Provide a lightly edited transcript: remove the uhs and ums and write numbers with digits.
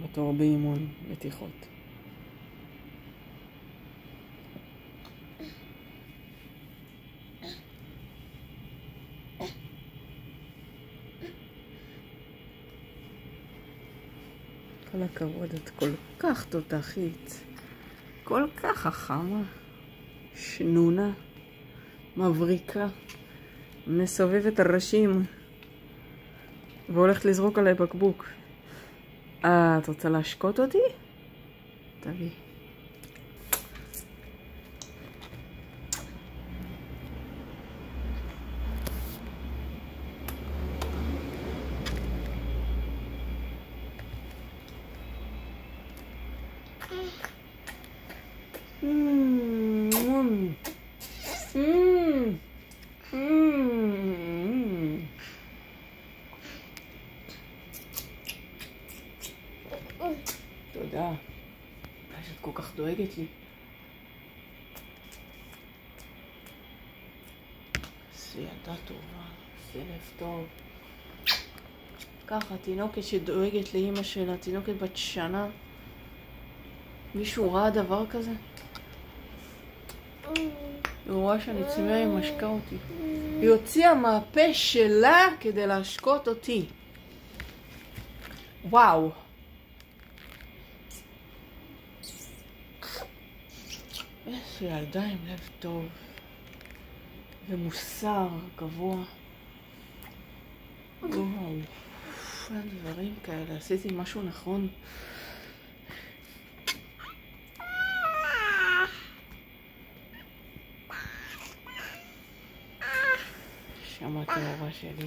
בתור באימון מתיחות. כל הכבוד, את כל כך תותחית, כל כך חכמה, שנונה, מבריקה, מסובבת הראשים והולכת לזרוק עליי בקבוק. את רוצה להשקות אותי? תביא. תודה. שאת כל כך דואגת לי. זה ילדה טובה, זה לב טוב. ככה, תינוקת שדואגת לאמא שלה, תינוקת בת שנה. מישהו ראה דבר כזה? היא רואה שאני צמאה, היא משקה אותי. היא הוציאה מהפה שלה כדי להשקות אותי. וואו. איזה ילדה עם לב טוב. ומוסר גבוה. וואו. אין דברים כאלה. עשיתי משהו נכון. שמעת ההורה שלי.